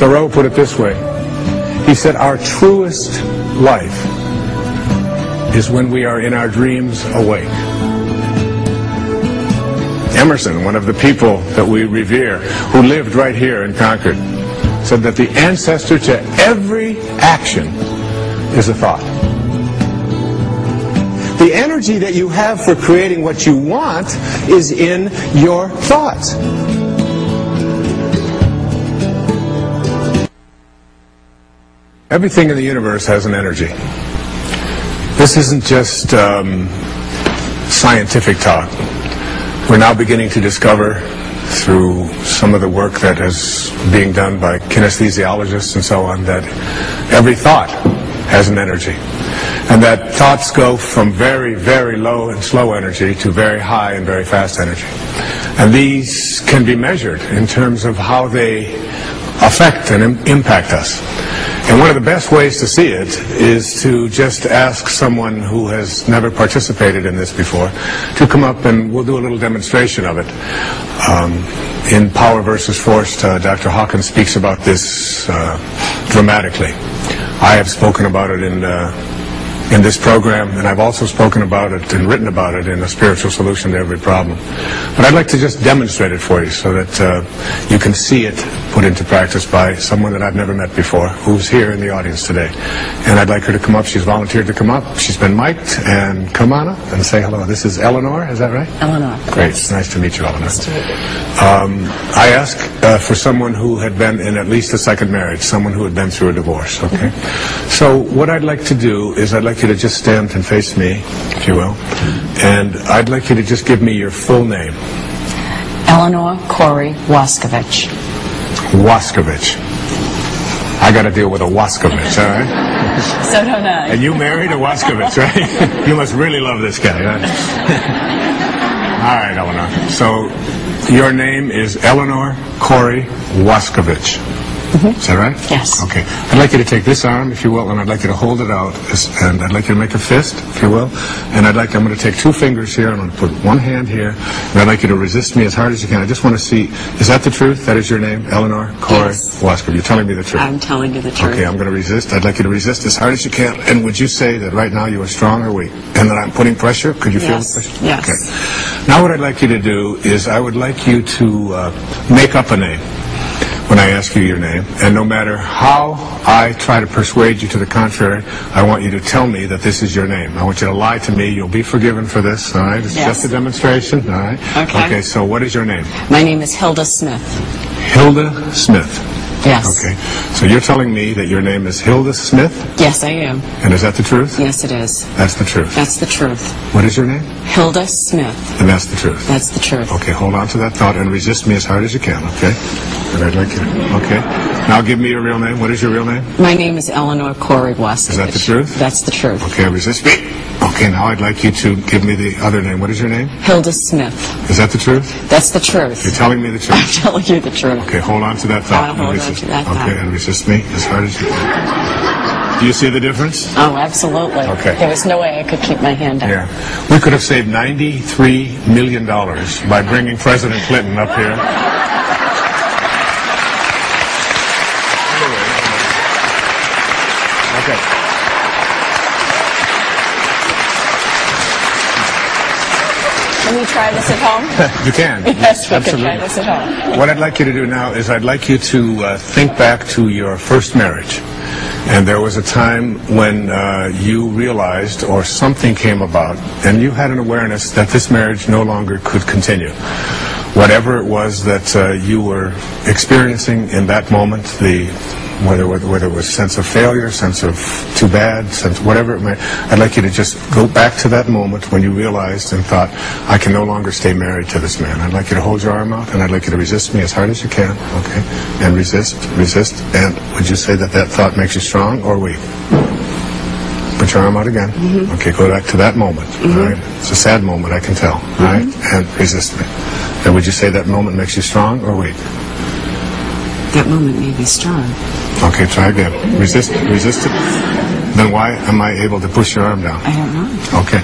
Thoreau put it this way. He said, our truest life is when we are in our dreams awake. Emerson, one of the people that we revere, who lived right here in Concord, said that the ancestor to every action is a thought. The energy that you have for creating what you want is in your thoughts. Everything in the universe has an energy. This isn't just scientific talk. We're now beginning to discover, through some of the work that is being done by kinesthesiologists and so on, that every thought has an energy. And that thoughts go from very, very low and slow energy to very high and very fast energy. And these can be measured in terms of how they affect and impact us. And one of the best ways to see it is to just ask someone who has never participated in this before to come up, and we'll do a little demonstration of it. In Power versus Force, Dr. Hawkins speaks about this dramatically. I have spoken about it in this program, and I've also spoken about it and written about it in A Spiritual Solution to Every Problem. But I'd like to just demonstrate it for you so that you can see it put into practice by someone that I've never met before, who's here in the audience today. And I'd like her to come up. She's volunteered to come up. She's been mic'd. And come on up and say hello. This is Eleanor, is that right? Eleanor. Great. It's nice to meet you, Eleanor. Nice to meet you. I ask for someone who had been in at least a second marriage, someone who had been through a divorce, okay? So what I'd like to do is I'd like you to just stand and face me, if you will. And I'd like you to just give me your full name. Eleanor Corey Waskovich. Waskovich. I got to deal with a Waskovich, all right? So don't I. And you married a Waskovich, right? You must really love this guy, right? All right, Eleanor. So your name is Eleanor Corey Waskovich. Is that right? Yes. Okay. I'd like you to take this arm, if you will, and I'd like you to hold it out, and I'd like you to make a fist, if you will, and I'm going to take two fingers here, and I'm going to put one hand here, and I'd like you to resist me as hard as you can. I just want to see, is that the truth? That is your name, Eleanor Corey Waskovich? You're telling me the truth? I'm telling you the truth. Okay, I'm going to resist. I'd like you to resist as hard as you can, and would you say that right now you are strong or weak, and that I'm putting pressure? Could you feel the pressure? Yes. Okay. Now what I'd like you to do is I would like you to make up a name when I ask you your name, and no matter how I try to persuade you to the contrary, I want you to tell me that this is your name. I want you to lie to me. You'll be forgiven for this, all right? It's just a demonstration, all right? Okay. Okay, so what is your name? My name is Hilda Smith. Hilda Smith. Yes. Okay. So you're telling me that your name is Hilda Smith? Yes, I am. And is that the truth? Yes, it is. That's the truth. That's the truth. What is your name? Hilda Smith. And that's the truth. That's the truth. Okay, hold on to that thought and resist me as hard as you can, okay? And I'd like you to, okay. Now give me your real name. What is your real name? My name is Eleanor Corey Waskovich. Is that the truth? That's the truth. Okay, resist me. Okay, now I'd like you to give me the other name. What is your name? Hilda Smith. Is that the truth? That's the truth. You're telling me the truth? I'm telling you the truth. Okay, hold on to that thought. I'll hold on to that thought. Okay, and resist me as hard as you can. Do you see the difference? Oh, absolutely. Okay. There was no way I could keep my hand up. Yeah. We could have saved $93 million by bringing President Clinton up here. Okay. Can we try this at home? You can. Yes, we Absolutely. can try this at home. What I'd like you to do now is I'd like you to think back to your first marriage. And there was a time when you realized, or something came about, and you had an awareness that this marriage no longer could continue. Whatever it was that you were experiencing in that moment, whether it was sense of failure, sense of too bad, sense whatever it may, I'd like you to just go back to that moment when you realized and thought, I can no longer stay married to this man. I'd like you to hold your arm out, and I'd like you to resist me as hard as you can, okay? And resist, and would you say that that thought makes you strong or weak? Put your arm out again. Okay, go back to that moment, all right? It's a sad moment, I can tell, all right? And resist me. And would you say that moment makes you strong or weak? That moment made me strong. Okay, try again. Resist it. Then why am I able to push your arm down? I don't know. Okay.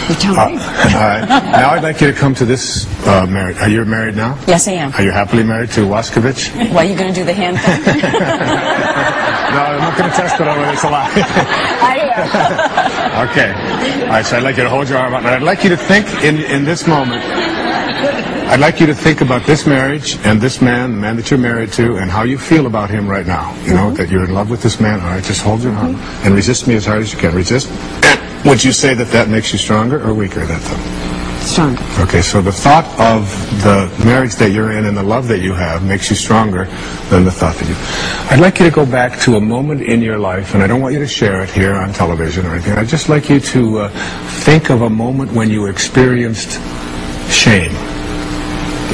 You tell me. All right. Now I'd like you to come to this marriage. Are you married now? Yes, I am. Are you happily married to Waskovich? Why, are you going to do the hand thing? No, I'm not going to test it over. It's a lie. I am. Okay. All right, so I'd like you to hold your arm out. And I'd like you to think in this moment, I'd like you to think about this marriage and this man, the man that you're married to, and how you feel about him right now. You know, that you're in love with this man. All right, just hold your arm and resist me as hard as you can. Resist. And would you say that that makes you stronger or weaker, that thought? Stronger. Okay, so the thought of the marriage that you're in and the love that you have makes you stronger than the thought that you... I'd like you to go back to a moment in your life, and I don't want you to share it here on television or anything. I'd just like you to think of a moment when you experienced shame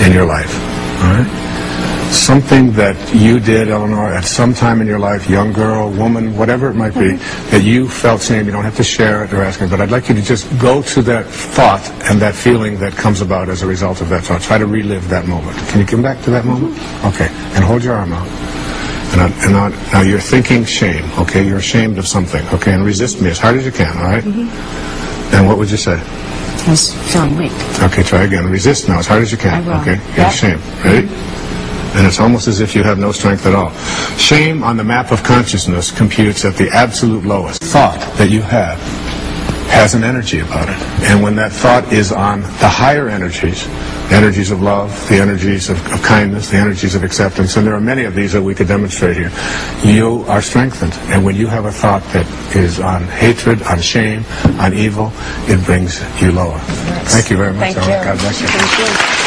in your life, all right? Something that you did, Eleanor, at some time in your life, young girl, woman, whatever it might be, that you felt shame. You don't have to share it or ask me, but I'd like you to just go to that thought and that feeling that comes about as a result of that thought. Try to relive that moment. Can you come back to that moment? Okay, and hold your arm out. And now you're thinking shame, okay? You're ashamed of something, okay? And resist me as hard as you can, all right? And what would you say? I was feeling weak. Okay, try again. Resist now as hard as you can. I will. Okay, you're ashamed. Ready? And it's almost as if you have no strength at all. Shame on the map of consciousness computes at the absolute lowest. Thought that you have has an energy about it. And when that thought is on the higher energies, the energies of love, the energies of kindness, the energies of acceptance, and there are many of these that we could demonstrate here, you are strengthened. And when you have a thought that is on hatred, on shame, on evil, it brings you lower. Thank you very much. Thank you. God bless you. Thank you.